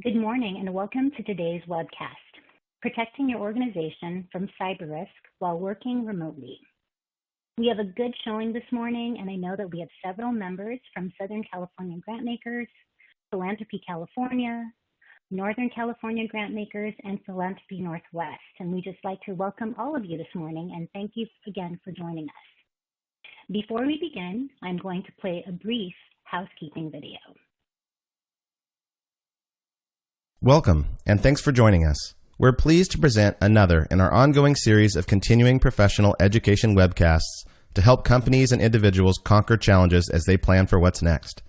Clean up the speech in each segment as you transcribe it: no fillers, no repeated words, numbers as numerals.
Good morning and welcome to today's webcast, Protecting Your Organization from Cyberrisk While Working Remotely. We have a good showing this morning, and I know that we have several members from Southern California Grantmakers, Philanthropy California, Northern California Grantmakers, and Philanthropy Northwest. And we just like to welcome all of you this morning and thank you again for joining us. Before we begin, I'm going to play a brief housekeeping video. Welcome, and thanks for joining us. We're pleased to present another in our ongoing series of continuing professional education webcasts to help companies and individuals conquer challenges as they plan for what's next.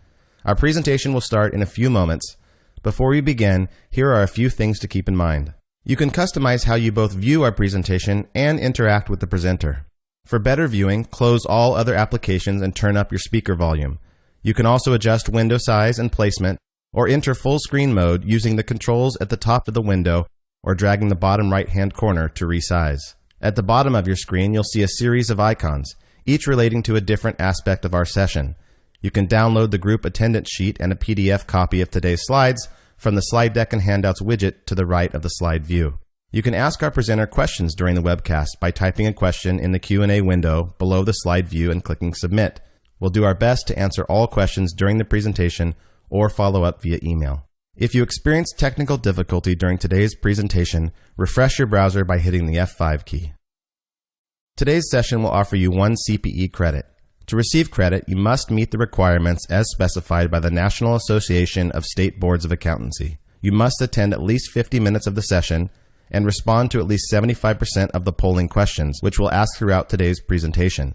Our presentation will start in a few moments. Before we begin, here are a few things to keep in mind. You can customize how you both view our presentation and interact with the presenter. For better viewing, close all other applications and turn up your speaker volume. You can also adjust window size and placement, or enter full screen mode using the controls at the top of the window or dragging the bottom right-hand corner to resize. At the bottom of your screen, you'll see a series of icons, each relating to a different aspect of our session. You can download the group attendance sheet and a PDF copy of today's slides from the slide deck and handouts widget to the right of the slide view. You can ask our presenter questions during the webcast by typing a question in the Q&A window below the slide view and clicking Submit. We'll do our best to answer all questions during the presentation or follow up via email. If you experience technical difficulty during today's presentation, refresh your browser by hitting the F5 key. Today's session will offer you 1 CPE credit. To receive credit, you must meet the requirements as specified by the National Association of State Boards of Accountancy. You must attend at least 50 minutes of the session and respond to at least 75% of the polling questions, which we'll ask throughout today's presentation.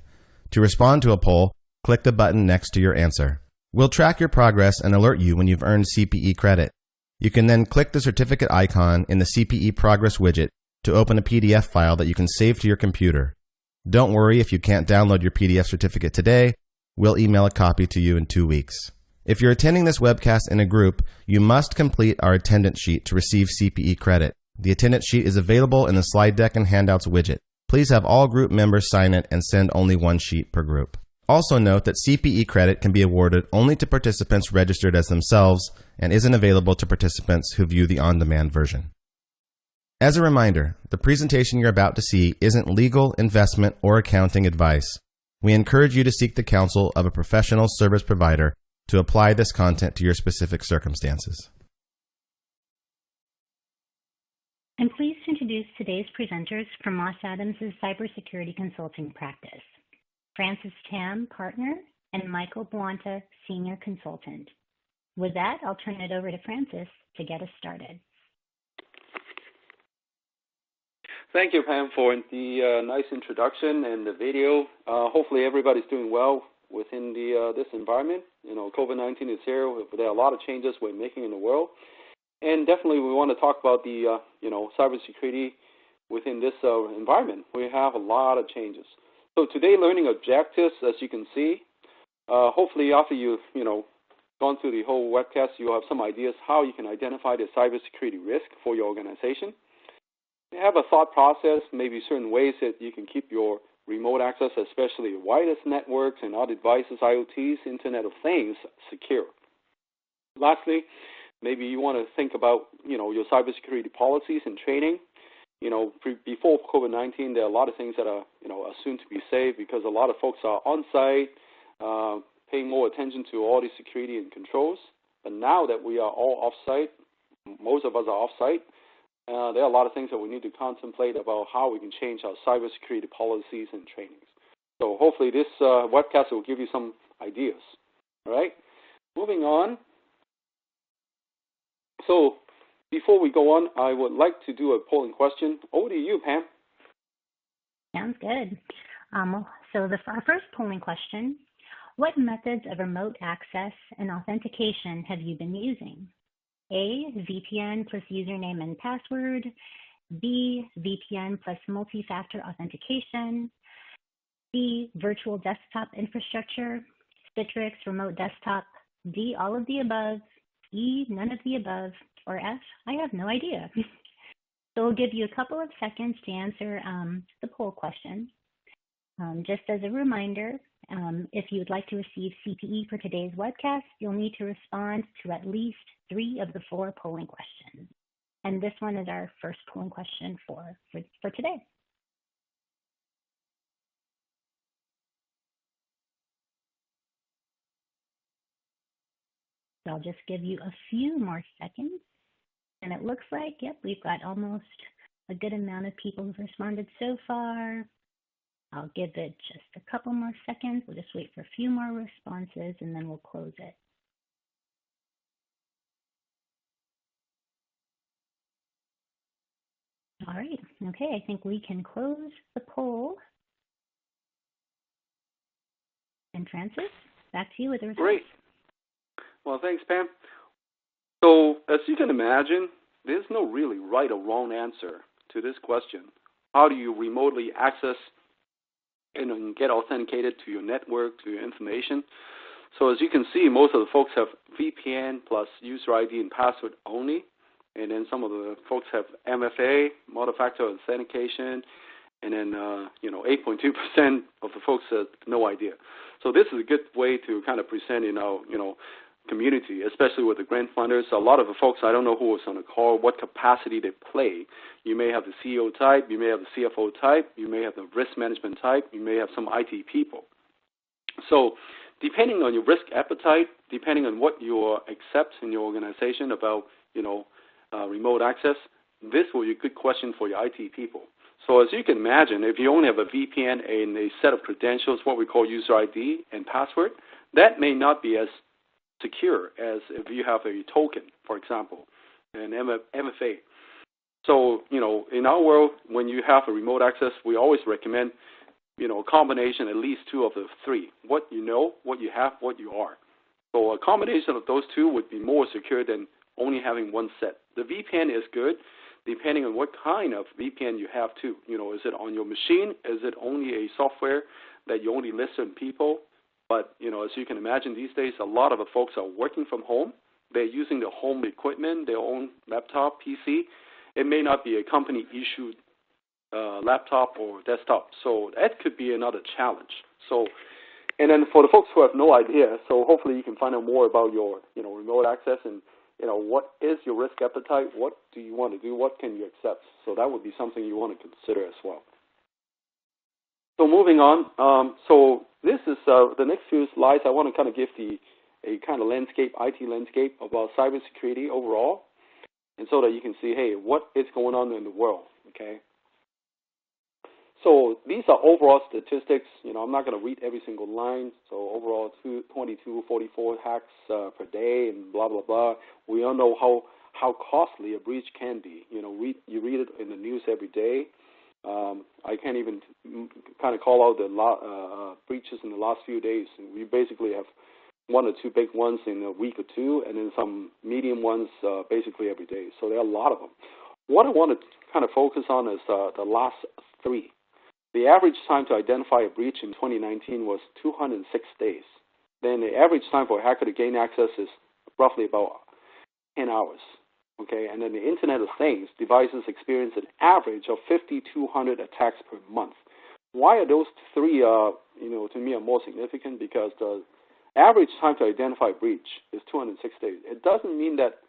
To respond to a poll, click the button next to your answer. We'll track your progress and alert you when you've earned CPE credit. You can then click the certificate icon in the CPE Progress widget to open a PDF file that you can save to your computer. Don't worry if you can't download your PDF certificate today. We'll email a copy to you in 2 weeks. If you're attending this webcast in a group, you must complete our attendance sheet to receive CPE credit. The attendance sheet is available in the slide deck and handouts widget. Please have all group members sign it and send only 1 sheet per group. Also note that CPE credit can be awarded only to participants registered as themselves and isn't available to participants who view the on-demand version. As a reminder, the presentation you're about to see isn't legal, investment, or accounting advice. We encourage you to seek the counsel of a professional service provider to apply this content to your specific circumstances. I'm pleased to introduce today's presenters from Moss Adams' Cybersecurity Consulting Practice. Francis Tam, Partner, and Michael Boanta, Senior Consultant. With that, I'll turn it over to Francis to get us started. Thank you, Pam, for the nice introduction and the video. Hopefully everybody's doing well within this environment. You know, COVID-19 is here. There are a lot of changes we're making in the world. And definitely we want to talk about the, cybersecurity within this environment. We have a lot of changes. So today, learning objectives, as you can see, hopefully after you've gone through the whole webcast, you'll have some ideas how you can identify the cybersecurity risk for your organization. You have a thought process, maybe certain ways that you can keep your remote access, especially wireless networks and other devices, IoTs, Internet of Things, secure. Lastly, maybe you want to think about your cybersecurity policies and training. Before COVID-19, there are a lot of things that are, assumed to be safe because a lot of folks are on-site, paying more attention to all the security and controls. But now that we are all off-site, most of us are off-site, there are a lot of things that we need to contemplate about how we can change our cybersecurity policies and trainings. So hopefully this webcast will give you some ideas. All right, moving on. So before we go on, I would like to do a polling question. Over to you, Pam. Sounds good. So our first polling question, what methods of remote access and authentication have you been using? A, VPN plus username and password. B, VPN plus multi-factor authentication. C, virtual desktop infrastructure. Citrix remote desktop. D, all of the above. E, none of the above. Or F, I have no idea. So we'll give you a couple of seconds to answer the poll question. Just as a reminder, If you would like to receive CPE for today's webcast, you'll need to respond to at least 3 of the 4 polling questions. And this one is our first polling question for today. So I'll just give you a few more seconds. And it looks like, yep, we've got almost a good amount of people who've responded so far. I'll give it just a couple more seconds. We'll just wait for a few more responses and then we'll close it. All right, okay, I think we can close the poll. And Francis, back to you with the results. Great. Well, thanks, Pam. So, as you can imagine, there's no really right or wrong answer to this question. How do you remotely access and get authenticated to your network, to your information? So as you can see, most of the folks have VPN plus user ID and password only. And then some of the folks have MFA, multi-factor authentication. And then, 8.2% of the folks have no idea. So this is a good way to kind of present in our, community, especially with the grant funders. A lot of the folks, I don't know who was on the call, what capacity they play. You may have the CEO type, you may have the CFO type, you may have the risk management type, you may have some IT people. So depending on your risk appetite, depending on what you accept in your organization about, remote access, this will be a good question for your IT people. So as you can imagine, if you only have a VPN and a set of credentials, what we call user ID and password, that may not be as secure as if you have a token, for example, an MFA. So, in our world, when you have a remote access, we always recommend, a combination, at least 2 of the 3. What you know, what you have, what you are. So a combination of those 2 would be more secure than only having one set. The VPN is good, depending on what kind of VPN you have too. Is it on your machine? Is it only a software that you only list certain people? But, as you can imagine, these days, a lot of the folks are working from home. They're using their home equipment, their own laptop, PC. It may not be a company-issued laptop or desktop. So that could be another challenge. So, and then for the folks who have no idea, so hopefully you can find out more about your, remote access and, what is your risk appetite? What do you want to do? What can you accept? So that would be something you want to consider as well. So moving on, so this is the next few slides. I want to kind of give a kind of landscape, IT landscape about cybersecurity overall, and so that you can see, hey, what is going on in the world, okay? So these are overall statistics. I'm not going to read every single line. So overall, 2244 hacks per day and blah, blah, blah. We all know how costly a breach can be. You read it in the news every day. I can't even kind of call out the breaches in the last few days. We basically have 1 or 2 big ones in a week or 2, and then some medium ones basically every day. So there are a lot of them. What I want to kind of focus on is the last 3. The average time to identify a breach in 2019 was 206 days. Then the average time for a hacker to gain access is roughly about 10 hours. Okay, and then the Internet of Things devices experience an average of 5,200 attacks per month. Why are those 3, to me, are more significant? Because the average time to identify a breach is 206 days. It doesn't mean that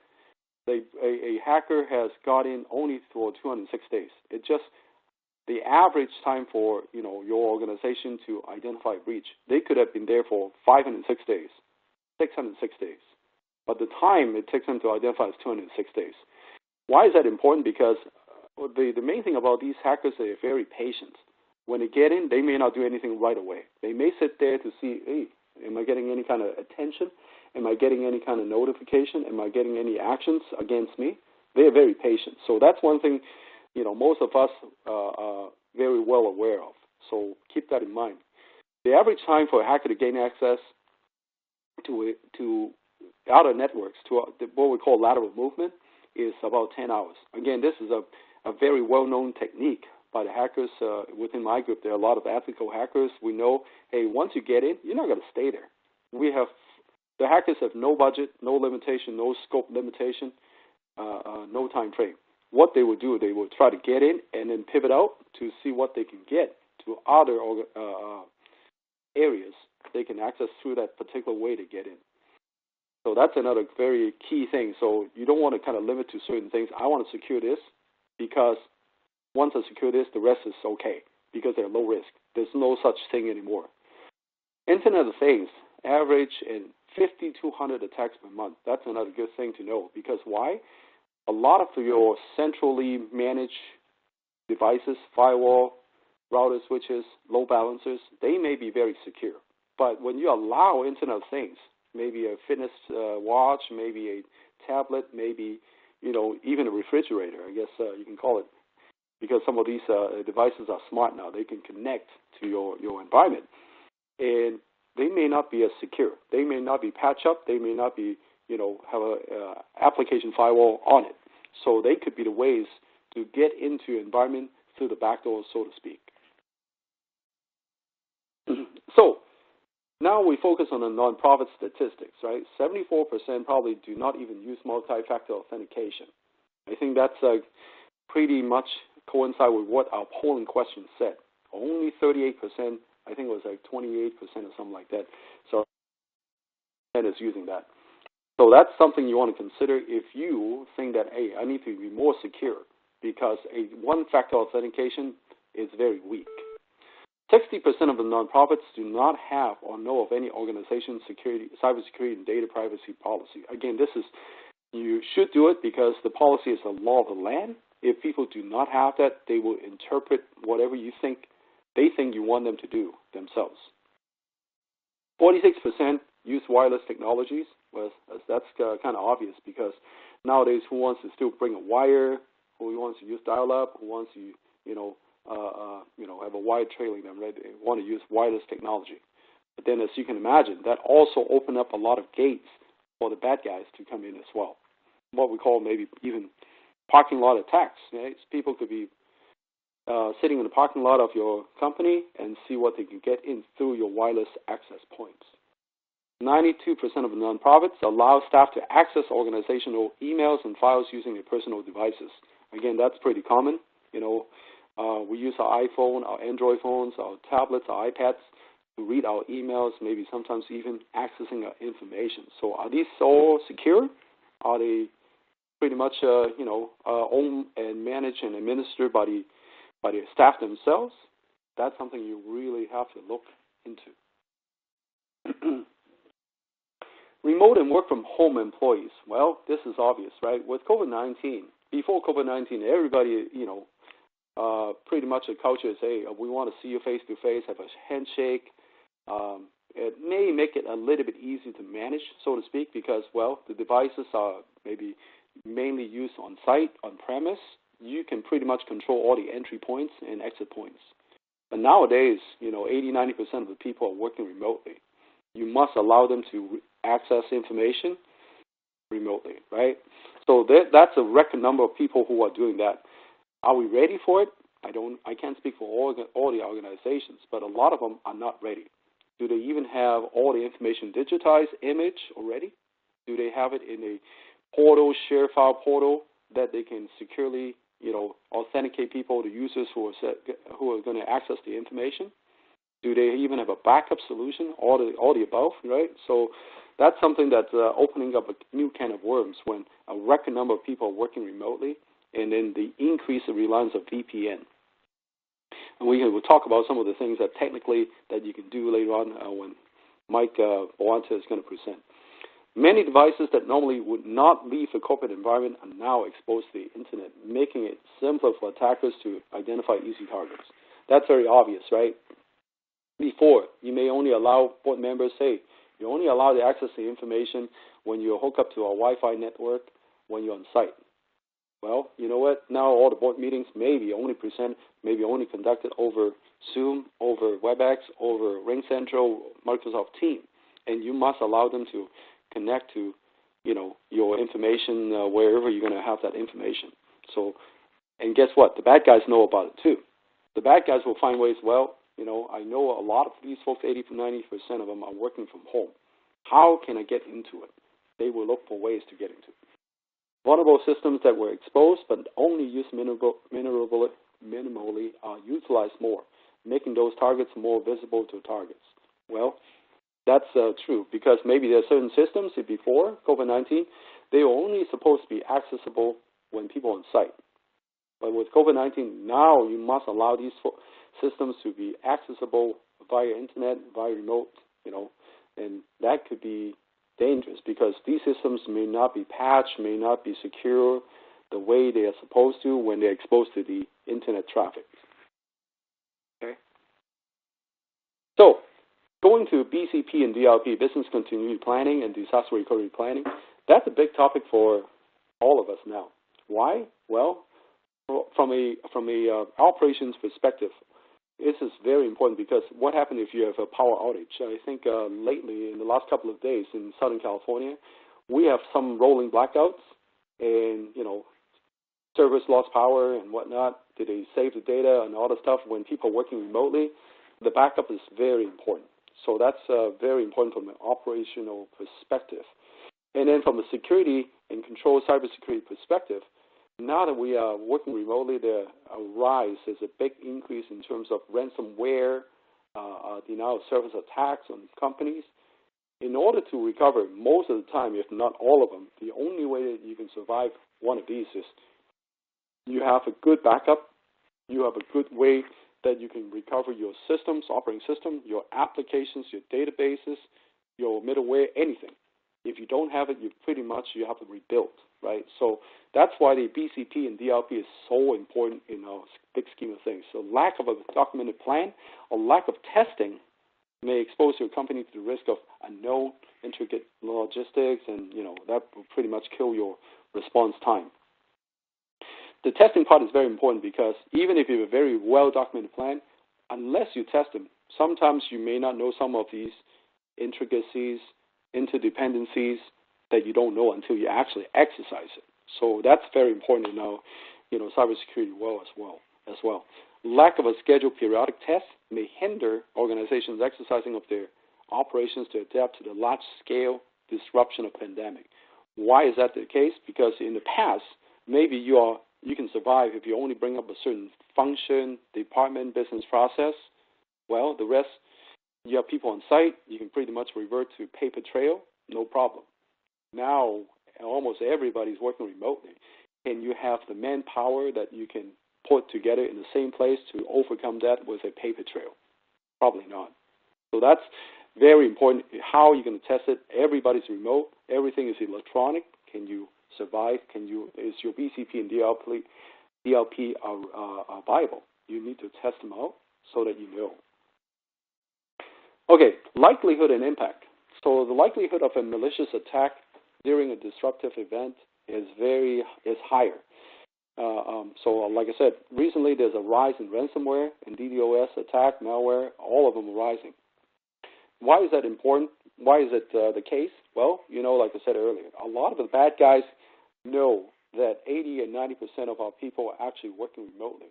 a hacker has got in only for 206 days. It just the average time for your organization to identify a breach. They could have been there for 506 days, 606 days. But the time it takes them to identify is 206 days. Why is that important? Because the main thing about these hackers, they are very patient. When they get in, they may not do anything right away. They may sit there to see, hey, am I getting any kind of attention? Am I getting any kind of notification? Am I getting any actions against me? They are very patient. So that's one thing, most of us are very well aware of. So keep that in mind. The average time for a hacker to gain access to outer networks, to what we call lateral movement, is about 10 hours. Again, this is a very well-known technique by the hackers. Within my group, there are a lot of ethical hackers. We know, hey, once you get in, you're not going to stay there. The hackers have no budget, no limitation, no scope limitation, no time frame. What they will do, they will try to get in and then pivot out to see what they can get to other areas they can access through that particular way to get in. So that's another very key thing. So you don't want to kind of limit to certain things. I want to secure this because once I secure this, the rest is okay because they're low risk. There's no such thing anymore. Internet of Things average in 5,200 attacks per month. That's another good thing to know because why? A lot of your centrally managed devices, firewall, router switches, load balancers, they may be very secure. But when you allow Internet of Things, maybe a fitness watch, maybe a tablet, maybe even a refrigerator, I guess you can call it, because some of these devices are smart now. They can connect to your environment, and they may not be as secure. They may not be patched up. They may not be have a application firewall on it. So they could be the ways to get into your environment through the back door, so to speak. So now we focus on the nonprofit statistics, right? 74% probably do not even use multi-factor authentication. I think that's pretty much coincide with what our polling question said. Only 38%, I think it was like 28% or something like that. So is using that. So that's something you want to consider if you think that, hey, I need to be more secure because a one-factor authentication is very weak. 60% of the nonprofits do not have or know of any organization cybersecurity and data privacy policy. Again, you should do it because the policy is the law of the land. If people do not have that, they will interpret whatever they think you want them to do themselves. 46% use wireless technologies. Well, that's kind of obvious because nowadays, who wants to still bring a wire? Who wants to use dial-up? Who wants to, have a wire trailing them, right? They want to use wireless technology. But then, as you can imagine, that also opened up a lot of gates for the bad guys to come in as well. What we call maybe even parking lot attacks. Right? People could be sitting in the parking lot of your company and see what they can get in through your wireless access points. 92% of nonprofits allow staff to access organizational emails and files using their personal devices. Again, that's pretty common. We use our iPhone, our Android phones, our tablets, our iPads to read our emails, maybe sometimes even accessing our information. So are these all secure? Are they pretty much, owned and managed and administered by the staff themselves? That's something you really have to look into. Remote and work from home employees. Well, this is obvious, right? With COVID-19, before COVID-19, everybody, pretty much the culture is, hey, we want to see you face to face, have a handshake. It may make it a little bit easier to manage, so to speak, because, well, the devices are maybe mainly used on site, on premise. You can pretty much control all the entry points and exit points. But nowadays, 80-90% of the people are working remotely. You must allow them to access information remotely, right? So that's a record number of people who are doing that. Are we ready for it? I can't speak for all the organizations, but a lot of them are not ready. Do they even have all the information digitized image already? Do they have it in a portal, share file portal that they can securely, authenticate people, the users who are going to access the information? Do they even have a backup solution? All the above, right? So that's something that's opening up a new can of worms when a record number of people are working remotely, and then the increase of reliance of VPN. And we will talk about some of the things that technically that you can do later on when Mike Boanta is going to present. Many devices that normally would not leave a corporate environment are now exposed to the internet, making it simpler for attackers to identify easy targets. That's very obvious, right? Before, you may only allow board members, you're only allowed to access the information when you hook up to a Wi-Fi network when you're on site. Well, you know what? Now all the board meetings may be only conducted over Zoom, over WebEx, over RingCentral, Microsoft Teams, and you must allow them to connect to, your information wherever you're going to have that information. So, and guess what? The bad guys know about it too. The bad guys will find ways. Well, I know a lot of these folks, 80 to 90% of them are working from home. How can I get into it? They will look for ways to get into it. Vulnerable systems that were exposed but only used minimally are utilized more, making those targets more visible to targets. Well, that's true, because maybe there are certain systems before COVID-19, they were only supposed to be accessible when people are on site. But with COVID-19, now you must allow these systems to be accessible via internet, via remote, and that could be dangerous because these systems may not be patched, may not be secure the way they are supposed to when they're exposed to the internet traffic. Okay. So, going to BCP and DLP, business continuity planning and disaster recovery planning, that's a big topic for all of us now. Why? Well, from a operations perspective, this is very important because what happens if you have a power outage? I think lately, in the last couple of days in Southern California, we have some rolling blackouts, and servers lost power and whatnot. Did they save the data and all the stuff? When people are working remotely, the backup is very important. So that's very important from an operational perspective. And then from a security and control cybersecurity perspective, now that we are working remotely, there rise is a big increase in terms of ransomware, denial of service attacks on companies. In order to recover most of the time, if not all of them, the only way that you can survive one of these is you have a good backup, you have a good way that you can recover your systems, operating system, your applications, your databases, your middleware, anything. If you don't have it, you have to rebuild, right? So that's why the BCP and DLP is so important in our big scheme of things. So lack of a documented plan or lack of testing may expose your company to the risk of unknown, intricate logistics, and that will pretty much kill your response time. The testing part is very important because even if you have a very well-documented plan, unless you test them, sometimes you may not know some of these intricacies, interdependencies that you don't know until you actually exercise it. So that's very important in our, cybersecurity as well. Lack of a scheduled periodic test may hinder organizations exercising of their operations to adapt to the large-scale disruption of pandemic. Why is that the case? Because in the past, maybe you can survive if you only bring up a certain function, department, business process. Well, the rest, you have people on site, you can pretty much revert to paper trail, no problem. Now, almost everybody's working remotely, and you have the manpower that you can put together in the same place to overcome that with a paper trail? Probably not. So that's very important. How are you going to test it? Everybody's remote. Everything is electronic. Can you survive? Is your BCP and DLP are viable? You need to test them out so that you know. Okay, likelihood and impact. So the likelihood of a malicious attack during a disruptive event is higher. So like I said, recently there's a rise in ransomware and DDoS attack, malware, all of them are rising. Why is that important? Why is it the case? Well, like I said earlier, a lot of the bad guys know that 80 and 90% of our people are actually working remotely.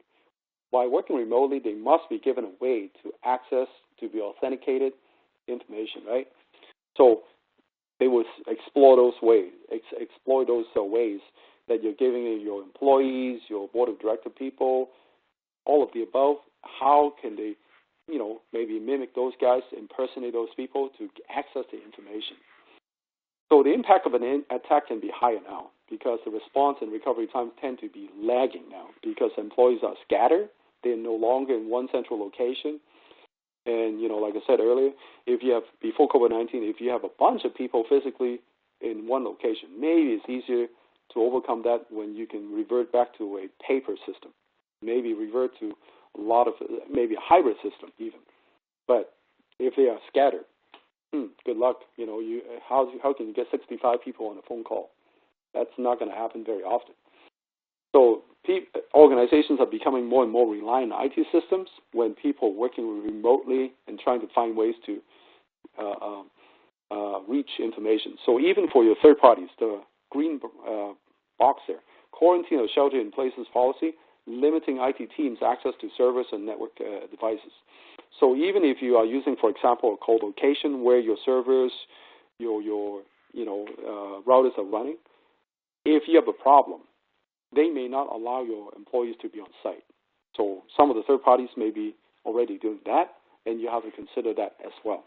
By working remotely, they must be given a way to access, to be authenticated information, right? So they will explore those ways, that you're giving your employees, your board of director people, all of the above. How can they, maybe mimic those guys, impersonate those people to access the information? So the impact of an attack can be higher now because the response and recovery times tend to be lagging now because employees are scattered. They're no longer in one central location. And, like I said earlier, before COVID-19, if you have a bunch of people physically in one location, maybe it's easier to overcome that when you can revert back to a paper system, maybe revert to maybe a hybrid system even. But if they are scattered, good luck. How can you get 65 people on a phone call? That's not going to happen very often. So organizations are becoming more and more reliant on IT systems when people are working remotely and trying to find ways to reach information. So even for your third parties, the green box there, quarantine or shelter in places policy, limiting IT teams access to servers and network devices. So even if you are using, for example, a co-location where your servers, your routers are running, if you have a problem, they may not allow your employees to be on site. So some of the third parties may be already doing that, and you have to consider that as well.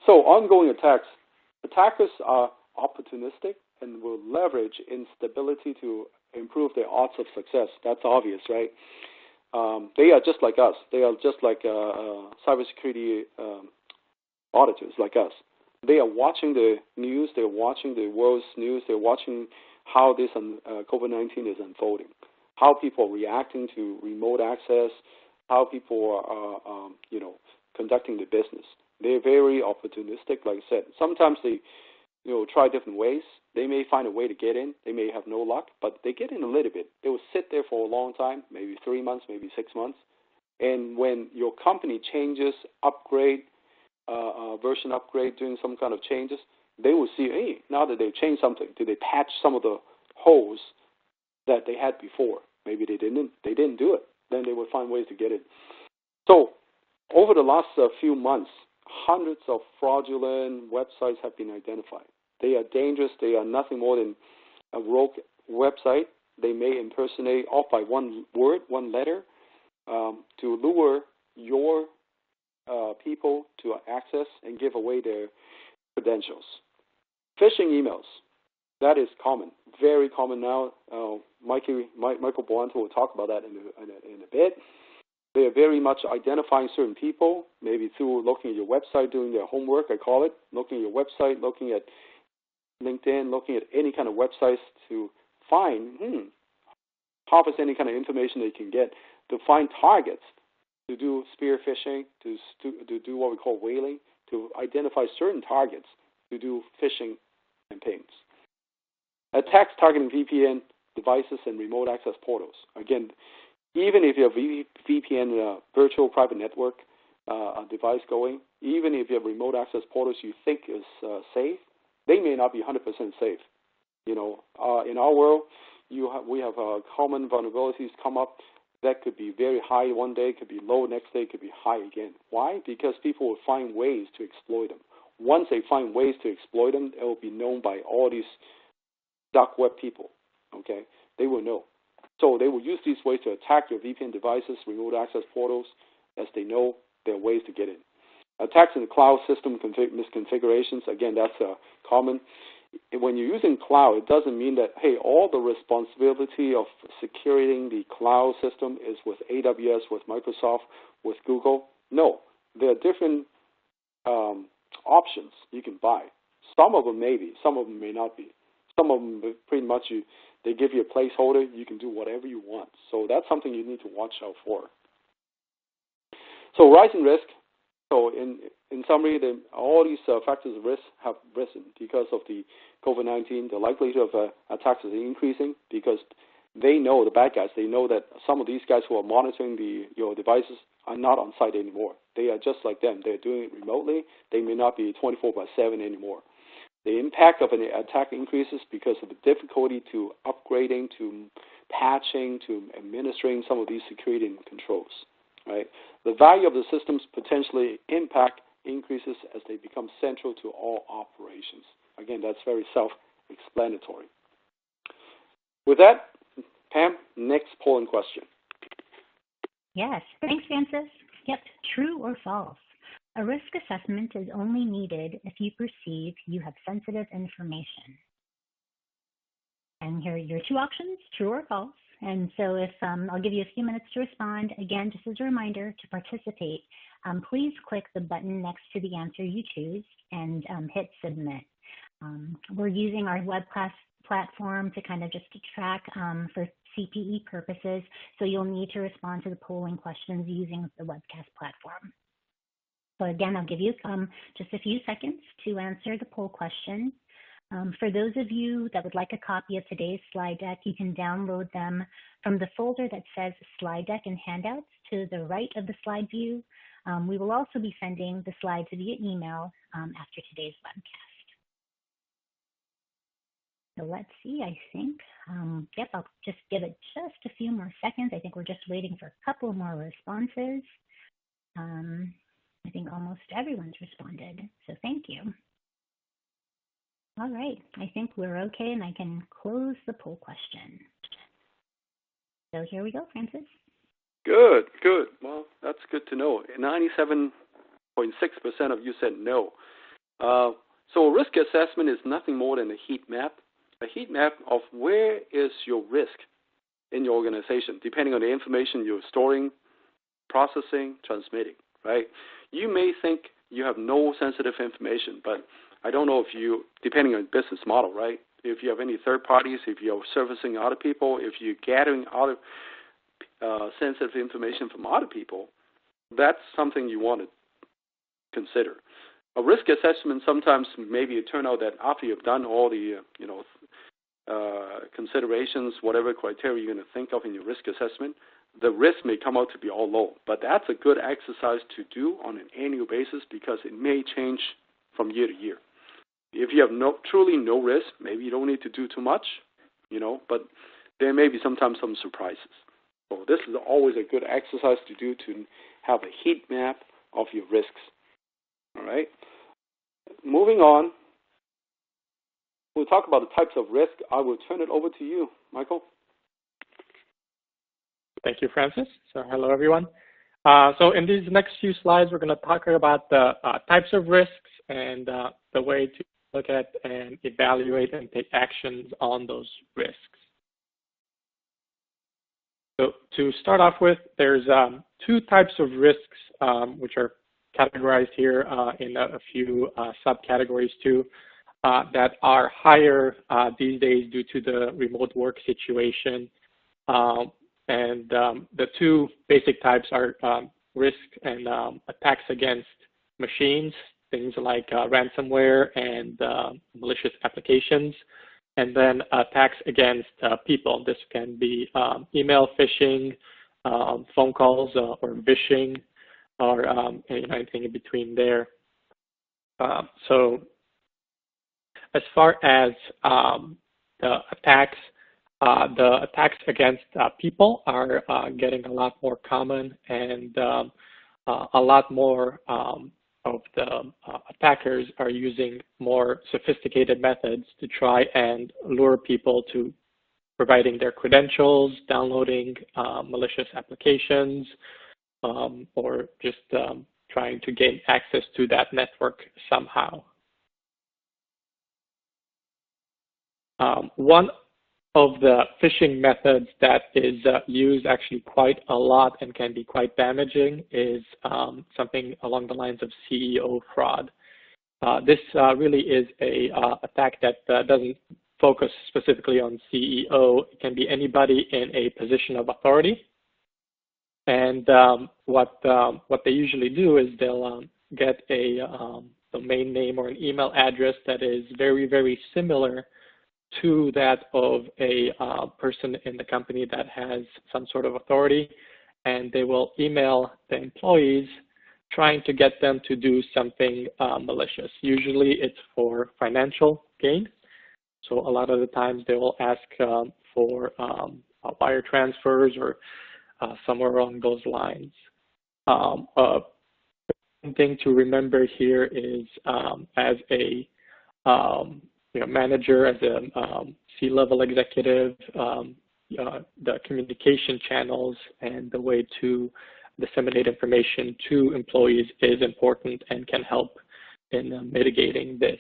So ongoing attacks. Attackers are opportunistic and will leverage instability to improve their odds of success. That's obvious, right? They are just like us. They are just like cybersecurity auditors like us. They are watching the news. They're watching the world's news. They're watching how this COVID-19 is unfolding, how people are reacting to remote access, how people are, conducting the business. They're very opportunistic, like I said. Sometimes they, try different ways. They may find a way to get in. They may have no luck, but they get in a little bit. They will sit there for a long time, maybe 3 months, maybe 6 months. And when your company changes, upgrade, version upgrade, doing some kind of changes, they will see, hey, now that they've changed something, did they patch some of the holes that they had before? Maybe they didn't do it. Then they will find ways to get in. So over the last few months, hundreds of fraudulent websites have been identified. They are dangerous. They are nothing more than a rogue website. They may impersonate off by one word, one letter, to lure your people to access and give away their credentials. Phishing emails, that is common, very common now. Michael Boanta will talk about that in a bit. They are very much identifying certain people, maybe through looking at your website, doing their homework, I call it, looking at your website, looking at LinkedIn, looking at any kind of websites to find, harvest any kind of information they can get, to find targets, to do spear phishing, to do what we call whaling, to identify certain targets, to do phishing campaigns. Attacks targeting VPN devices and remote access portals. Again, even if you have VPN, virtual private network device going, even if you have remote access portals you think is safe, they may not be 100% safe. In our world, we have common vulnerabilities come up that could be very high one day, could be low next day, could be high again. Why? Because people will find ways to exploit them. Once they find ways to exploit them, it will be known by all these dark web people. Okay, they will know. So they will use these ways to attack your VPN devices, remote access portals, as they know there are ways to get in. Attacks in the cloud system misconfigurations, again, that's common. When you're using cloud, it doesn't mean that, hey, all the responsibility of securing the cloud system is with AWS, with Microsoft, with Google. No, there are different options you can buy. Some of them may be, some of them may not be. Some of them pretty much they give you a placeholder. You can do whatever you want. So that's something you need to watch out for. So rising risk. So in summary, all these factors of risk have risen because of the COVID-19. The likelihood of attacks is increasing because they know, the bad guys, they know that some of these guys who are monitoring your devices are not on site anymore. They are just like them. They're doing it remotely. They may not be 24/7 anymore. The impact of an attack increases because of the difficulty to upgrading, to patching, to administering some of these security controls. Right? The value of the systems potentially impact increases as they become central to all operations. Again, that's very self-explanatory. With that, Pam, next polling question. Yes, thanks, Francis. Yep, true or false? A risk assessment is only needed if you perceive you have sensitive information. And here are your two options, true or false. And so if I'll give you a few minutes to respond. Again, just as a reminder, to participate, please click the button next to the answer you choose and hit submit. We're using our webcast platform to kind of just to track for CPE purposes, so you'll need to respond to the polling questions using the webcast platform. So again, I'll give you just a few seconds to answer the poll question. For those of you that would like a copy of today's slide deck, you can download them from the folder that says slide deck and handouts to the right of the slide view. We will also be sending the slides via email after today's webcast. So let's see, I think, yep, I'll just give it just a few more seconds. I think we're just waiting for a couple more responses. I think almost everyone's responded, so thank you. All right, I think we're okay and I can close the poll question. So here we go, Francis. Good, good. Well, that's good to know. 97.6% of you said no. So a risk assessment is nothing more than a heat map of where is your risk in your organization, depending on the information you're storing, processing, transmitting, right? You may think you have no sensitive information, but I don't know if you, depending on business model, right? If you have any third parties, if you're servicing other people, if you're gathering other sensitive information from other people, that's something you want to consider. A risk assessment, sometimes maybe it turns out that after you've done all the considerations, whatever criteria you're going to think of in your risk assessment, the risk may come out to be all low. But that's a good exercise to do on an annual basis because it may change from year to year. If you have truly no risk, maybe you don't need to do too much, but there may be sometimes some surprises. So this is always a good exercise to do to have a heat map of your risks. All right. Moving on, we'll talk about the types of risk. I will turn it over to you, Michael. Thank you, Francis. So hello, everyone. So in these next few slides, we're going to talk about the types of risks and the way to look at and evaluate and take actions on those risks. So to start off with, there's two types of risks which are categorized here in a few subcategories too that are higher these days due to the remote work situation. And the two basic types are risk and attacks against machines, things like ransomware and malicious applications, and then attacks against people. This can be email phishing, phone calls, or vishing, or anything in between there. So as far as the attacks against people are getting a lot more common, and a lot more of the attackers are using more sophisticated methods to try and lure people to providing their credentials, downloading malicious applications, or just trying to gain access to that network somehow. One of the phishing methods that is used actually quite a lot and can be quite damaging is something along the lines of CEO fraud. This really is a attack that doesn't focus specifically on CEO. It can be anybody in a position of authority. And what they usually do is they'll get a domain name or an email address that is very, very similar to that of a person in the company that has some sort of authority, and they will email the employees trying to get them to do something malicious. Usually it's for financial gain. So a lot of the times they will ask for wire transfers or somewhere along those lines. One thing to remember here is as a manager, as a C-level executive, the communication channels and the way to disseminate information to employees is important and can help in mitigating this.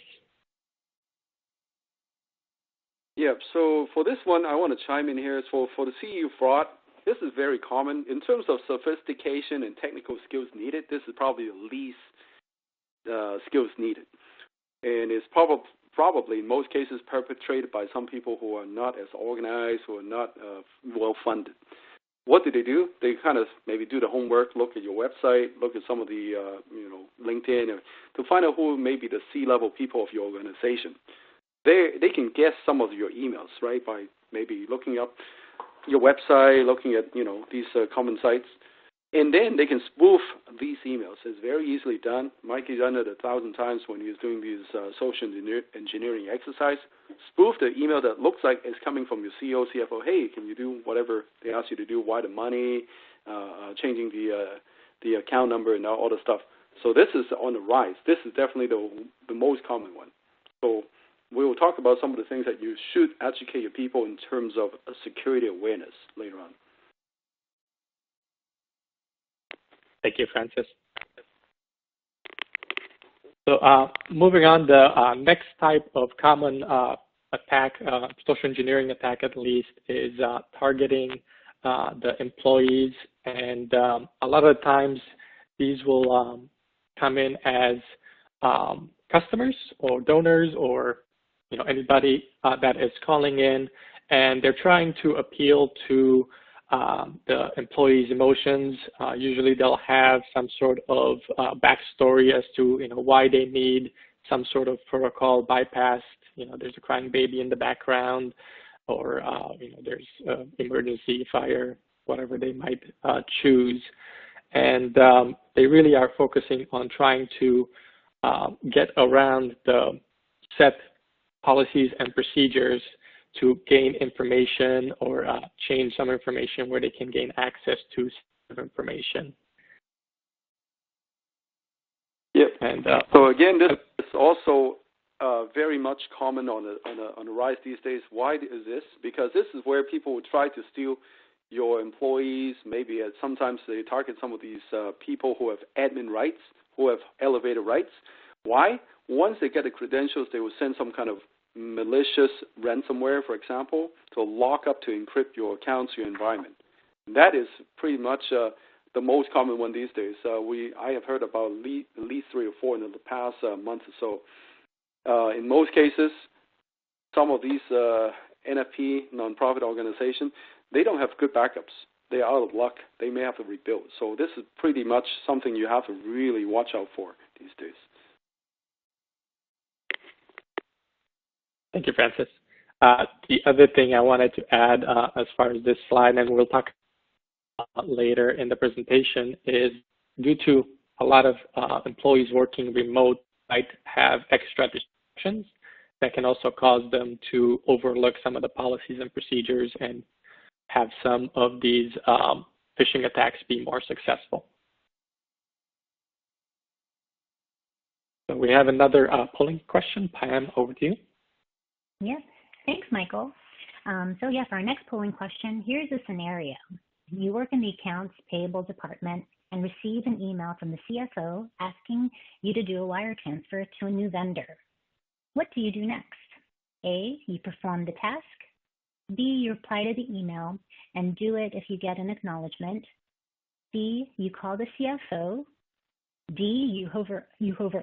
Yeah, so for this one, I want to chime in here. So for the CEO fraud, this is very common. In terms of sophistication and technical skills needed, this is probably the least skills needed. And it's probably in most cases perpetrated by some people who are not as organized, who are not well-funded. What do? They kind of maybe do the homework, look at your website, look at some of the LinkedIn, to find out who may be the C-level people of your organization. They can guess some of your emails, right, by maybe looking up your website, looking at these common sites, and then they can spoof these emails. It's very easily done. Mike has done it 1,000 times when he was doing these social engineering exercise. Spoof the email that looks like it's coming from your CEO, CFO. Hey, can you do whatever they ask you to do? Wire the money, changing the account number, and all the stuff. So this is on the rise. This is definitely the most common one. So we will talk about some of the things that you should educate your people in terms of security awareness later on. Thank you, Francis. So moving on, the next type of common attack, social engineering attack at least, is targeting the employees. And a lot of times these will come in as customers or donors or anybody that is calling in, and they're trying to appeal to the employees' emotions. Usually they'll have some sort of backstory as to why they need some sort of protocol bypassed. There's a crying baby in the background, or there's emergency fire, whatever they might choose. And they really are focusing on trying to get around the set policies and procedures to gain information or change some information where they can gain access to some information. Yep. And so again, this is also very much common on the rise these days. Why is this? Because this is where people will try to steal your employees. Maybe sometimes they target some of these people who have admin rights, who have elevator rights. Why? Once they get the credentials, they will send some kind of malicious ransomware, for example, to lock up, to encrypt your accounts, your environment. That is pretty much the most common one these days. I have heard about at least 3 or 4 in the past month or so. In most cases, some of these NFP, nonprofit organizations, they don't have good backups. They are out of luck. They may have to rebuild. So this is pretty much something you have to really watch out for these days. Thank you, Francis. The other thing I wanted to add as far as this slide, and we'll talk later in the presentation, is due to a lot of employees working remote might have extra distractions that can also cause them to overlook some of the policies and procedures and have some of these phishing attacks be more successful. So we have another polling question. Pam, over to you. Yes, thanks, Michael. So yeah, for our next polling question, here's a scenario. You work in the accounts payable department and receive an email from the CFO asking you to do a wire transfer to a new vendor. What do you do next? A, you perform the task. B, you reply to the email and do it if you get an acknowledgement. C, you call the CFO. D, you hover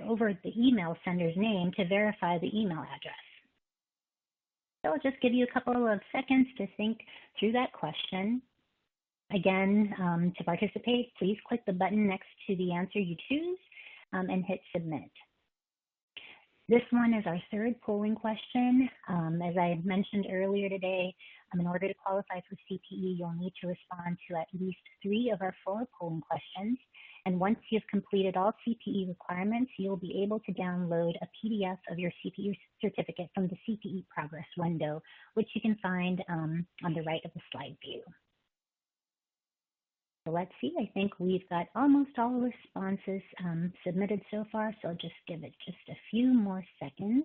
over the email sender's name to verify the email address. So I'll just give you a couple of seconds to think through that question. Again, to participate, please click the button next to the answer you choose and hit submit. This one is our third polling question. As I mentioned earlier today, in order to qualify for CPE, you'll need to respond to at least 3 of our 4 polling questions. And once you've completed all CPE requirements, you'll be able to download a PDF of your CPE certificate from the CPE progress window, which you can find on the right of the slide view. So let's see, I think we've got almost all responses submitted so far, so I'll just give it just a few more seconds.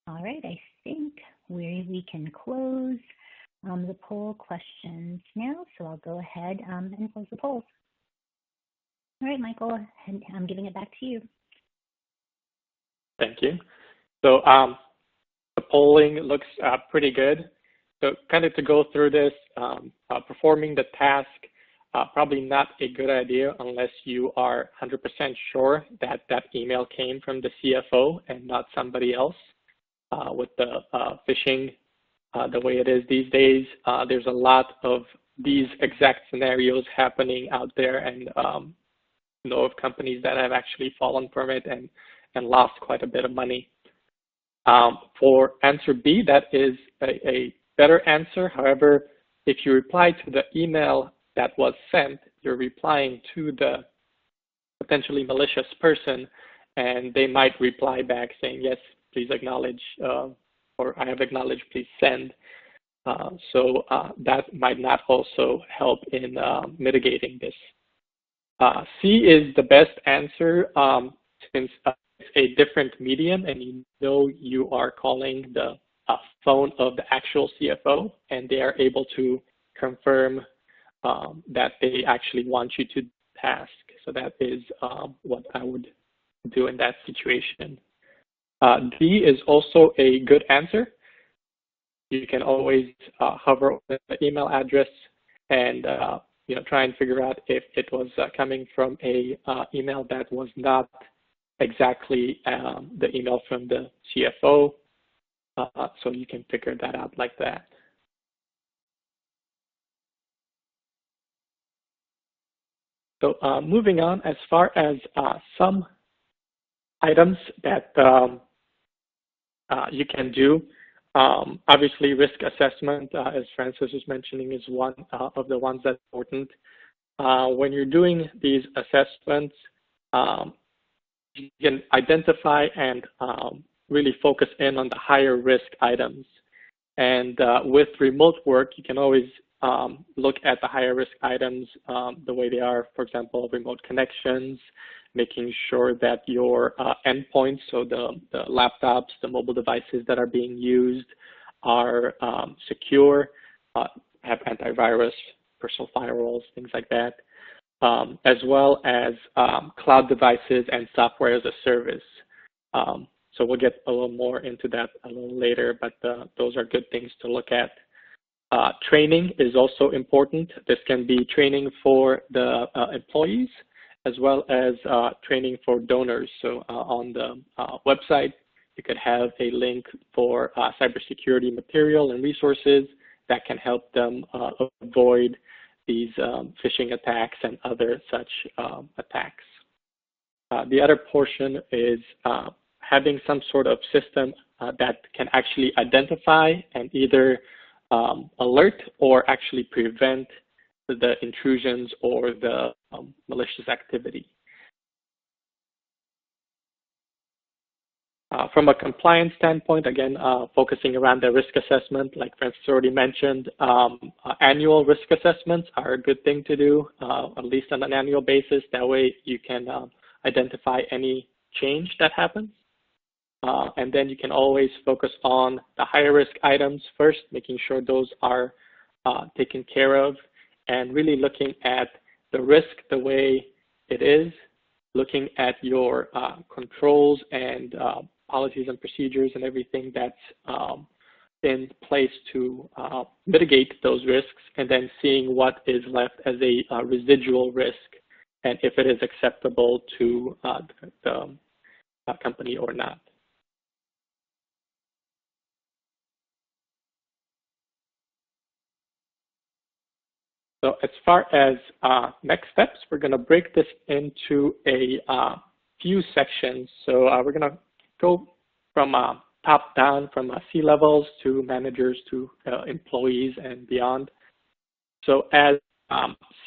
All right, I think we can close the poll questions now, so I'll go ahead and close the polls. All right, Michael, I'm giving it back to you. Thank you. So the polling looks pretty good. So kind of to go through this, performing the task, probably not a good idea unless you are 100% sure that that email came from the CFO and not somebody else. With the phishing the way it is these days, there's a lot of these exact scenarios happening out there, and know of companies that have actually fallen from it and lost quite a bit of money. For answer B, that is a better answer. However, if you reply to the email that was sent, you're replying to the potentially malicious person, and they might reply back saying, yes, please acknowledge, or I have acknowledged, please send. So that might not also help in mitigating this. C is the best answer since it's a different medium and you know you are calling the phone of the actual CFO, and they are able to confirm that they actually want you to task. So that is what I would do in that situation. D is also a good answer. You can always hover over the email address and try and figure out if it was coming from a email that was not exactly the email from the CFO. So you can figure that out like that. So moving on, as far as some items that you can do, obviously risk assessment, as Francis was mentioning, is one of the ones that's important. When you're doing these assessments, you can identify and really focus in on the higher risk items. And with remote work, you can always look at the higher risk items the way they are, for example, remote connections, making sure that your endpoints, so the laptops, the mobile devices that are being used are secure, have antivirus, personal firewalls, things like that, as well as cloud devices and software as a service. So we'll get a little more into that a little later, but those are good things to look at. Training is also important. This can be training for the employees as well as training for donors. So on the website, you could have a link for cybersecurity material and resources that can help them avoid these phishing attacks and other such attacks. The other portion is having some sort of system that can actually identify and either alert or actually prevent the intrusions or the malicious activity. From a compliance standpoint, again, focusing around the risk assessment, like Francis already mentioned, annual risk assessments are a good thing to do, at least on an annual basis. That way you can identify any change that happens. And then you can always focus on the higher risk items first, making sure those are taken care of, and really looking at the risk the way it is, looking at your controls and policies and procedures and everything that's in place to mitigate those risks, and then seeing what is left as a residual risk and if it is acceptable to the company or not. So as far as next steps, we're going to break this into a few sections. So we're going to go from top down, from C-levels to managers to employees and beyond. So as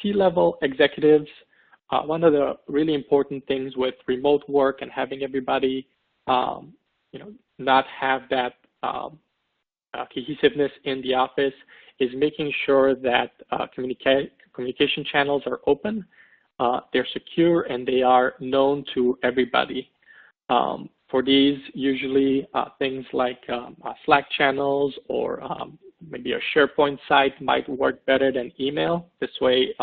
C-level executives, one of the really important things with remote work and having everybody, not have that cohesiveness in the office is making sure that communication channels are open, they're secure, and they are known to everybody. For these, usually things like Slack channels or maybe a SharePoint site might work better than email. This way,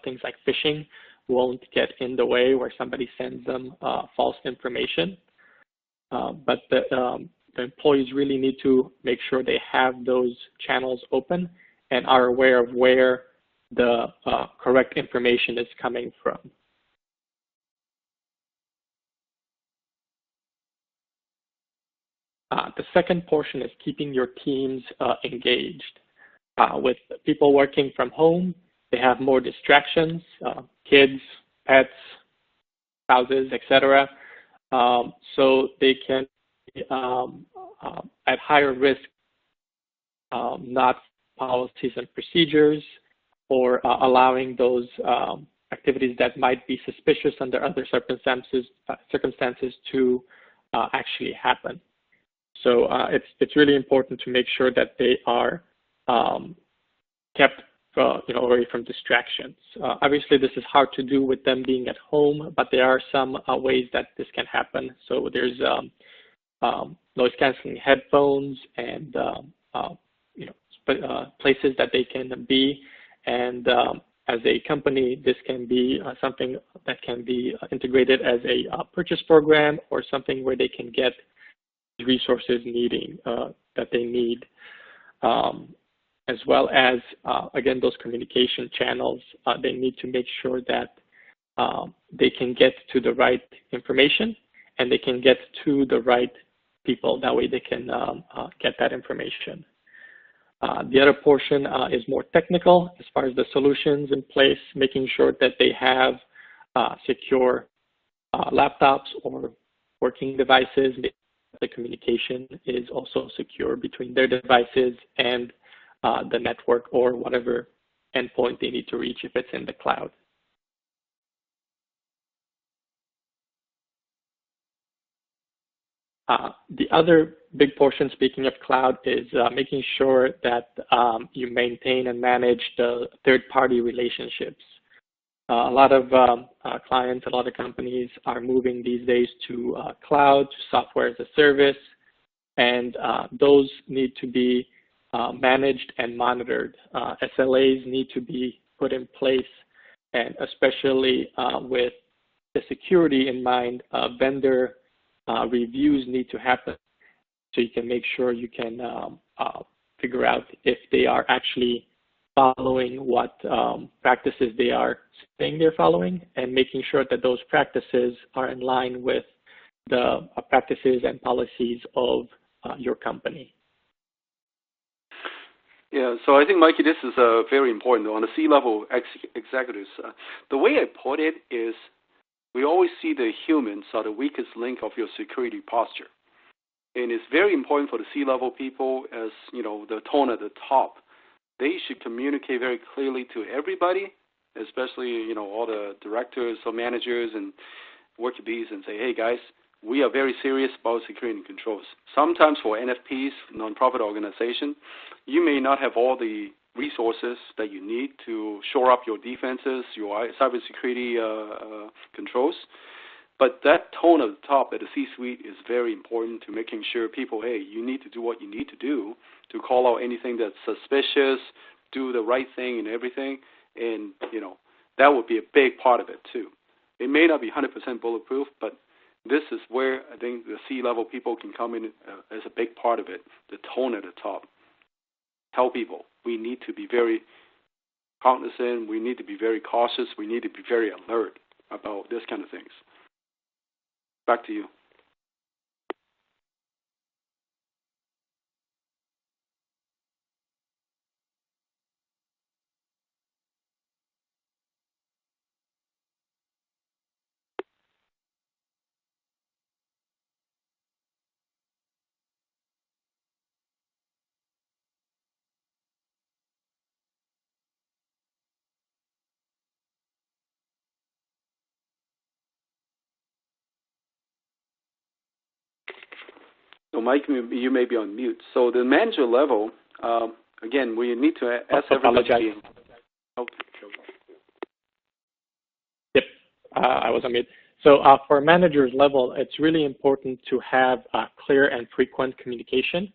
things like phishing won't get in the way where somebody sends them false information. But the employees really need to make sure they have those channels open and are aware of where the correct information is coming from. The second portion is keeping your teams engaged. With people working from home, they have more distractions, kids, pets, spouses, etc. So they can at higher risk, not policies and procedures, or allowing those activities that might be suspicious under other circumstances to actually happen. So it's really important to make sure that they are kept away from distractions. Obviously, this is hard to do with them being at home, but there are some ways that this can happen. So there's noise canceling headphones and places that they can be, and as a company, this can be something that can be integrated as a purchase program, or something where they can get resources that they need, as well as, again, those communication channels. They need to make sure that they can get to the right information, and they can get to the right people. That way they can get that information. The other portion is more technical as far as the solutions in place, making sure that they have secure laptops or working devices. The communication is also secure between their devices and the network or whatever endpoint they need to reach if it's in the cloud. The other big portion, speaking of cloud, is making sure that you maintain and manage the third-party relationships. A lot of clients, a lot of companies are moving these days to cloud, to software as a service, and those need to be managed and monitored. SLAs need to be put in place, and especially with the security in mind, vendor reviews need to happen, so you can make sure you can figure out if they are actually following what practices they are saying they're following, and making sure that those practices are in line with the practices and policies of your company. Yeah, so I think, Mikey, this is very important. On the C-level executives, the way I put it is, we always see the humans are the weakest link of your security posture. And it's very important for the C-level people, as the tone at the top. They should communicate very clearly to everybody, especially all the directors or managers and worker bees, and say, hey guys, we are very serious about security and controls. Sometimes for NFPs, nonprofit organization, you may not have all the resources that you need to shore up your defenses, your cybersecurity controls. But that tone at the top at the C-suite is very important to making sure people, hey, you need to do what you need to do to call out anything that's suspicious, do the right thing and everything. And, that would be a big part of it too. It may not be 100% bulletproof, but this is where I think the C-level people can come in as a big part of it, the tone at the top. Tell people, we need to be very cognizant, we need to be very cautious, we need to be very alert about this kind of things. Back to you. So, Mike, you may be on mute. So the manager level, again, we need to ask everybody. Yep, I was on mute. So for manager's level, it's really important to have clear and frequent communication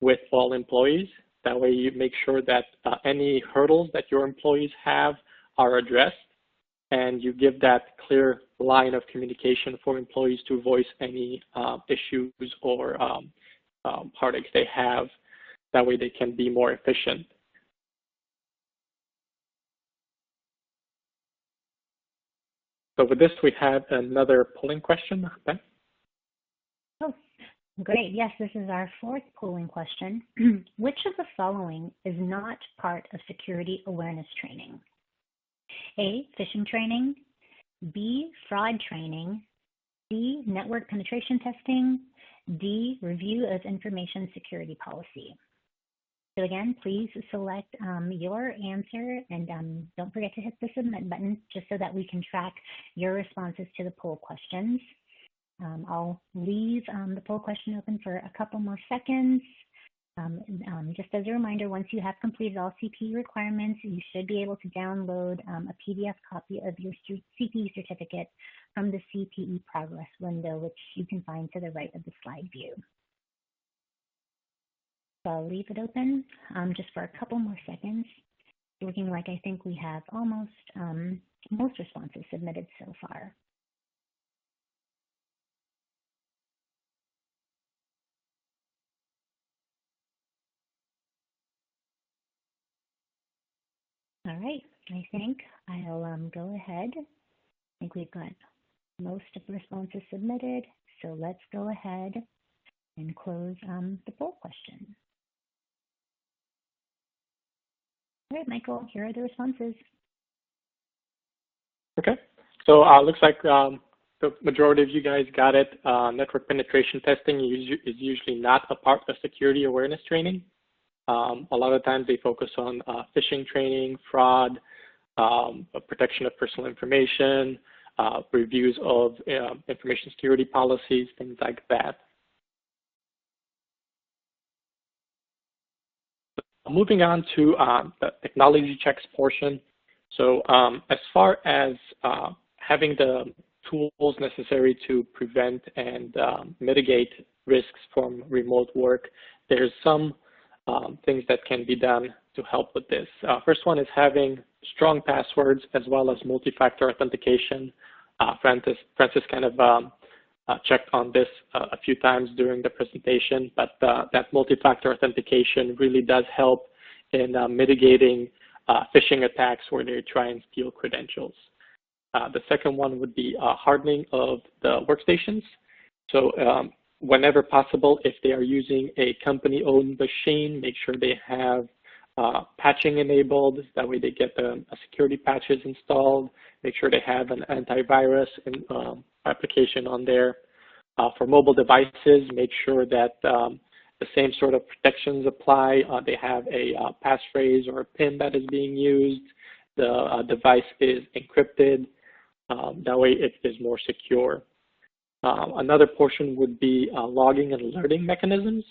with all employees. That way you make sure that any hurdles that your employees have are addressed, and you give that clear line of communication for employees to voice any issues or heartaches they have. That way they can be more efficient. So with this, we have another polling question, Ben. Oh, great. Yes, this is our fourth polling question. Which of the following is not part of security awareness training? A, phishing training, B, fraud training, C, network penetration testing, D, review of information security policy. So again, please select your answer, and don't forget to hit the submit button just so that we can track your responses to the poll questions. I'll leave the poll question open for a couple more seconds. Just as a reminder, once you have completed all CPE requirements, you should be able to download a PDF copy of your CPE certificate from the CPE progress window, which you can find to the right of the slide view. So I'll leave it open just for a couple more seconds. looking like I think we have almost most responses submitted so far. All right, I think I'll go ahead. I think we've got most of the responses submitted, so let's go ahead and close the poll question. All right, Michael, here are the responses. Okay, so looks like the majority of you guys got it. Network penetration testing is usually not a part of security awareness training. A lot of times they focus on phishing training, fraud, protection of personal information, reviews of information security policies, things like that. Moving on to the technology checks portion. So as far as having the tools necessary to prevent and mitigate risks from remote work, there's some things that can be done to help with this. First one is having strong passwords as well as multi-factor authentication. Francis kind of checked on this a few times during the presentation, but that multi-factor authentication really does help in mitigating phishing attacks where they try and steal credentials. The second one would be hardening of the workstations. So whenever possible, if they are using a company-owned machine, make sure they have patching enabled. That way they get the security patches installed. Make sure they have an antivirus application on there. For mobile devices, make sure that the same sort of protections apply. They have a passphrase or a PIN that is being used. The device is encrypted. That way it is more secure. Another portion would be logging and alerting mechanisms,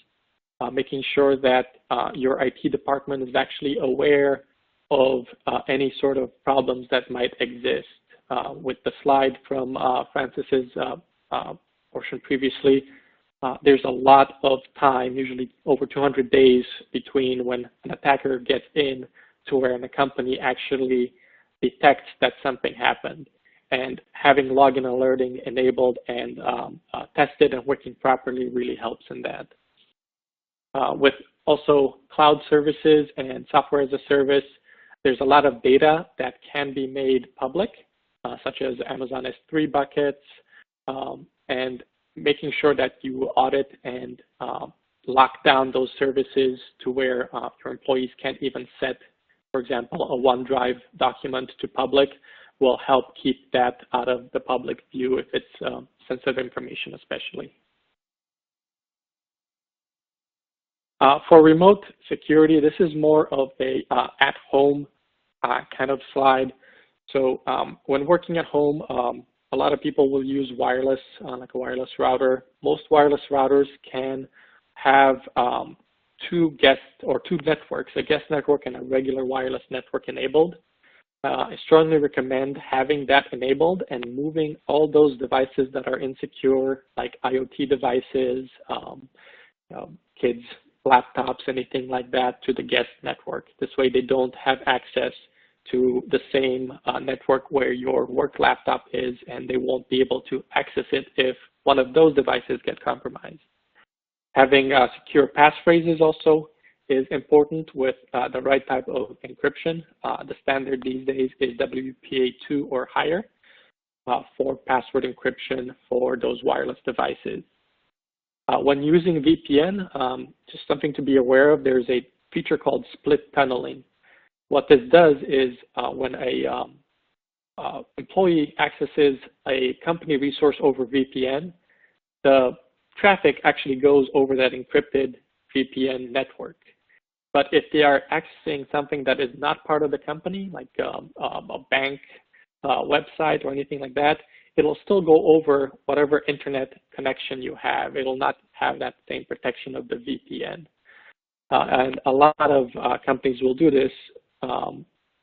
making sure that your IT department is actually aware of any sort of problems that might exist. With the slide from Francis's portion previously, there's a lot of time, usually over 200 days, between when an attacker gets in to when a company actually detects that something happened. And having login alerting enabled and tested and working properly really helps in that. With also cloud services and software as a service, there's a lot of data that can be made public, such as Amazon S3 buckets, and making sure that you audit and lock down those services to where your employees can't even set, for example, a OneDrive document to public will help keep that out of the public view if it's sensitive information especially. For remote security, this is more of a at-home kind of slide. So when working at home, a lot of people will use wireless, like a wireless router. Most wireless routers can have two networks, a guest network and a regular wireless network enabled. I strongly recommend having that enabled and moving all those devices that are insecure, like IoT devices, kids' laptops, anything like that, to the guest network. This way they don't have access to the same network where your work laptop is, and they won't be able to access it if one of those devices get compromised. Having secure passphrases also is important with the right type of encryption. The standard these days is WPA2 or higher for password encryption for those wireless devices. When using VPN, just something to be aware of, there's a feature called split tunneling. What this does is when a employee accesses a company resource over VPN, the traffic actually goes over that encrypted VPN network. But if they are accessing something that is not part of the company, like a bank website or anything like that, it'll still go over whatever internet connection you have. It'll not have that same protection of the VPN. And a lot of companies will do this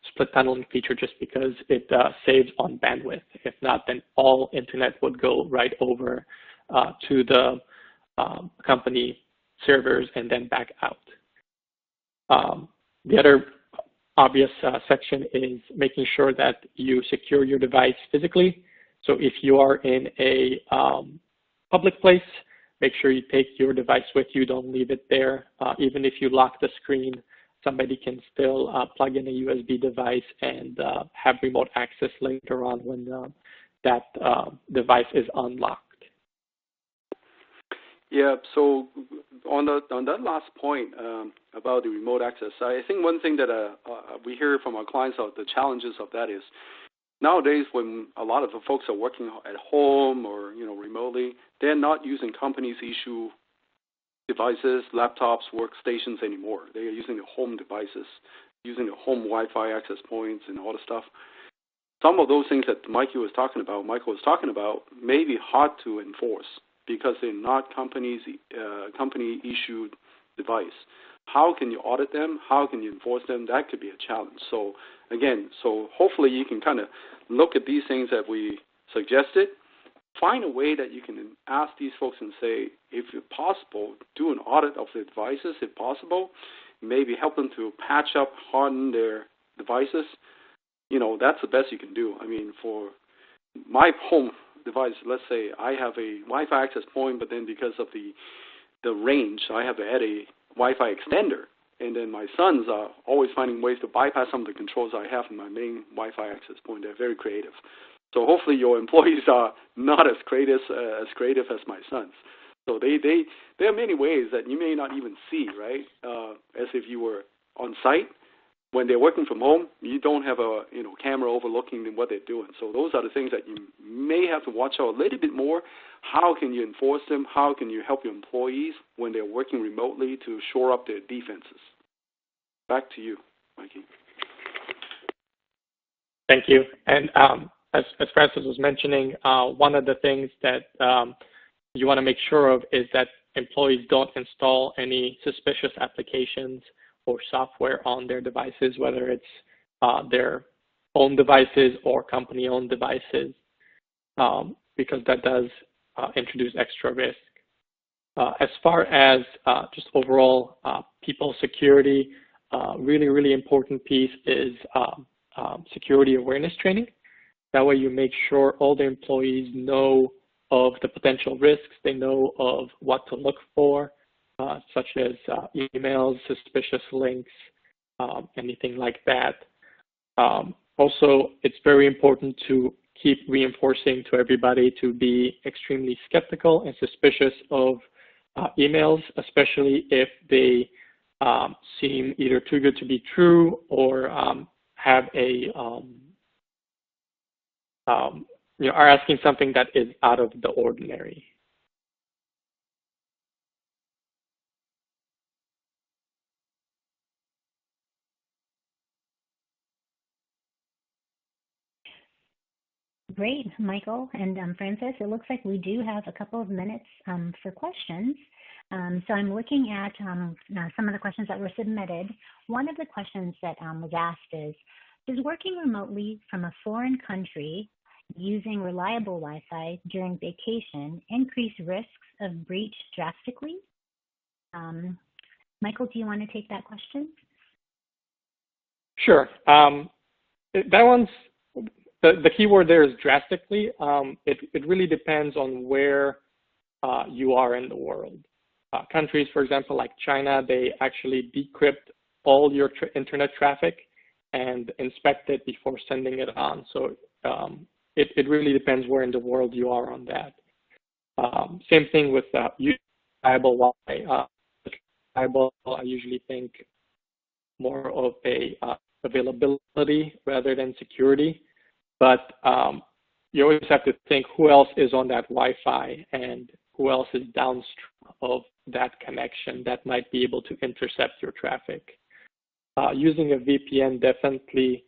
split tunneling feature just because it saves on bandwidth. If not, then all internet would go right over to the company servers and then back out. The other obvious section is making sure that you secure your device physically. So if you are in a public place, make sure you take your device with you. Don't leave it there. Even if you lock the screen, somebody can still plug in a USB device and have remote access later on when that device is unlocked. Yeah, so on that last point about the remote access, I think one thing that we hear from our clients of the challenges of that is nowadays when a lot of the folks are working at home or remotely, they're not using companies issue devices, laptops, workstations anymore. They are using the home devices, using the home Wi-Fi access points and all the stuff. Some of those things that Michael was talking about may be hard to enforce because they're not company-issued device. How can you audit them? How can you enforce them? That could be a challenge. So again, hopefully you can kind of look at these things that we suggested, find a way that you can ask these folks and say, if possible, do an audit of their devices, if possible, maybe help them to patch up, harden their devices. That's the best you can do. I mean, for my home device, let's say I have a Wi-Fi access point, but then because of the range, I have to add a Wi-Fi extender. And then my sons are always finding ways to bypass some of the controls I have in my main Wi-Fi access point. They're very creative. So hopefully your employees are not as creative as my sons. So there are many ways that you may not even see, right? As if you were on site. When they're working from home, you don't have a camera overlooking what they're doing. So those are the things that you may have to watch out a little bit more. How can you enforce them? How can you help your employees when they're working remotely to shore up their defenses? Back to you, Mikey. Thank you. And as Francis was mentioning, one of the things that you want to make sure of is that employees don't install any suspicious applications or software on their devices, whether it's their own devices or company-owned devices, because that does introduce extra risk. As far as just overall people security, really, really important piece is security awareness training. That way you make sure all the employees know of the potential risks, they know of what to look for, such as emails, suspicious links, anything like that. Also, it's very important to keep reinforcing to everybody to be extremely skeptical and suspicious of emails, especially if they seem either too good to be true or have a are asking something that is out of the ordinary. Great, Michael and Francis. It looks like we do have a couple of minutes for questions. So I'm looking at some of the questions that were submitted. One of the questions that was asked is, does working remotely from a foreign country using reliable Wi-Fi during vacation increase risks of breach drastically? Michael, do you want to take that question? Sure. That one's, the key word there is drastically. It really depends on where you are in the world. Countries, for example, like China, they actually decrypt all your internet traffic and inspect it before sending it on. So it really depends where in the world you are on that. Same thing with reliable Wi-Fi. Reliable, I usually think more of a availability rather than security. But you always have to think who else is on that Wi-Fi and who else is downstream of that connection that might be able to intercept your traffic. Using a VPN definitely,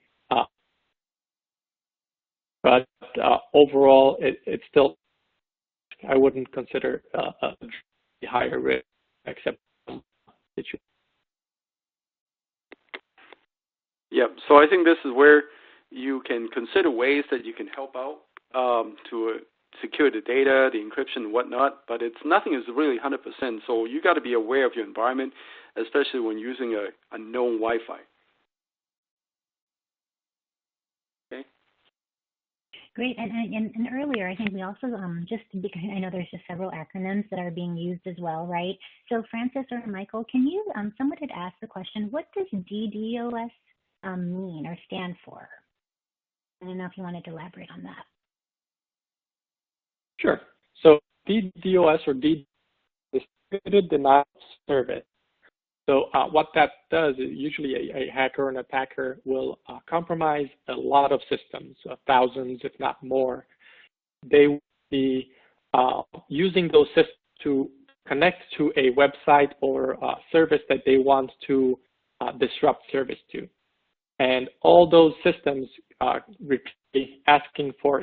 but overall, it's still, I wouldn't consider a higher risk except situation. Yeah, so I think this is where you can consider ways that you can help out to secure the data, the encryption and whatnot, but nothing is really 100%. So you got to be aware of your environment, especially when using a known Wi-Fi. Great. And earlier, I think we also, just because I know there's just several acronyms that are being used as well, right? So Francis or Michael, can you, someone had asked the question, what does DDoS mean or stand for? I don't know if you wanted to elaborate on that. Sure. So DDoS or Distributed Denial of Service. So what that does is usually a hacker or an attacker will compromise a lot of systems, thousands, if not more. They will be using those systems to connect to a website or a service that they want to disrupt service to. And all those systems repeatedly asking for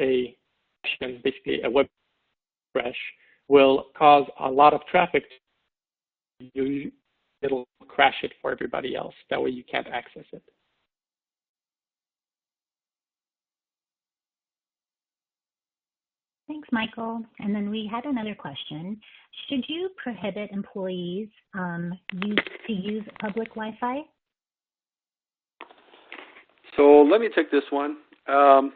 basically a web refresh will cause a lot of traffic. It'll crash it for everybody else. That way you can't access it. Thanks, Michael. And then we had another question. Should you prohibit employees to use public Wi-Fi? So let me take this one. Well,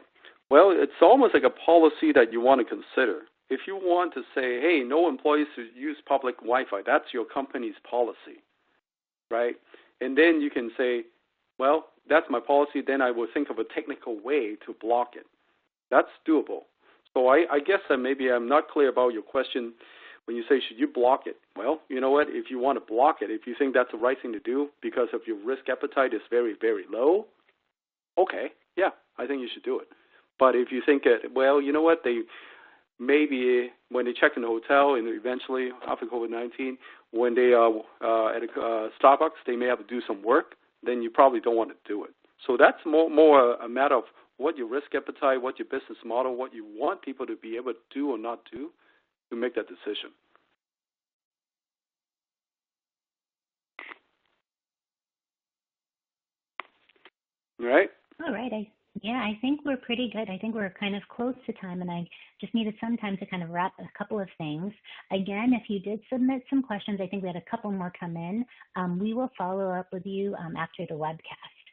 it's almost like a policy that you want to consider. If you want to say, hey, no employees should use public Wi-Fi, that's your company's policy, right? And then you can say, well, that's my policy, then I will think of a technical way to block it. That's doable. So I guess that maybe I'm not clear about your question when you say, should you block it? Well, you know what, if you want to block it, if you think that's the right thing to do because of your risk appetite is very, very low, okay, yeah, I think you should do it. But if you think, well, you know what, they maybe when they check in the hotel and eventually after COVID-19, when they are at a Starbucks, they may have to do some work, then you probably don't want to do it. So that's more a matter of what your risk appetite, what your business model, what you want people to be able to do or not do to make that decision. Right? All right. I think we're pretty good. I think we're kind of close to time, and I just needed some time to kind of wrap a couple of things. Again, if you did submit some questions, I think we had a couple more come in. We will follow up with you after the webcast.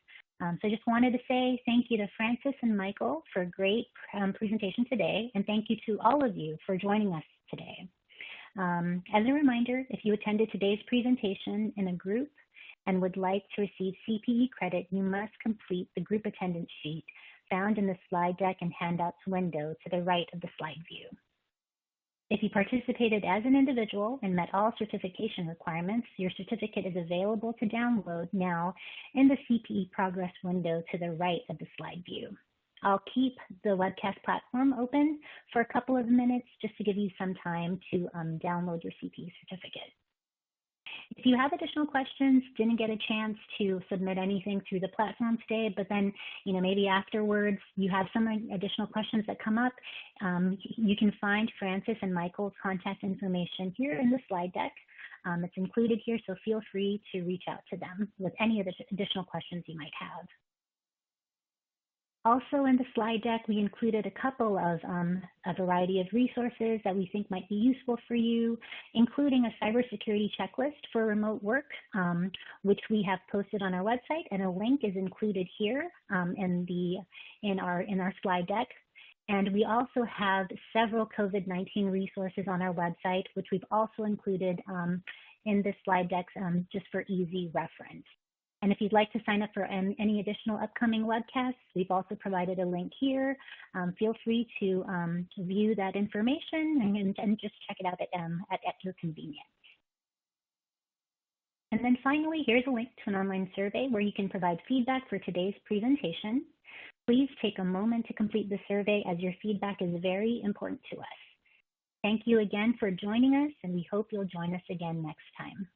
So I just wanted to say thank you to Francis and Michael for a great presentation today, and thank you to all of you for joining us today. As a reminder, if you attended today's presentation in a group and would like to receive CPE credit, you must complete the group attendance sheet found in the slide deck and handouts window to the right of the slide view. If you participated as an individual and met all certification requirements, your certificate is available to download now in the CPE progress window to the right of the slide view. I'll keep the webcast platform open for a couple of minutes just to give you some time to download your CPE certificate. If you have additional questions, didn't get a chance to submit anything through the platform today, but then maybe afterwards you have some additional questions that come up, you can find Francis and Michael's contact information here in the slide deck. It's included here, so feel free to reach out to them with any of the additional questions you might have. Also in the slide deck, we included a couple of a variety of resources that we think might be useful for you, including a cybersecurity checklist for remote work, which we have posted on our website, and a link is included here in our slide deck. And we also have several COVID-19 resources on our website, which we've also included in this slide deck just for easy reference. And if you'd like to sign up for any additional upcoming webcasts, we've also provided a link here. Feel free to view that information and just check it out at your convenience. And then finally, here's a link to an online survey where you can provide feedback for today's presentation. Please take a moment to complete the survey as your feedback is very important to us. Thank you again for joining us, and we hope you'll join us again next time.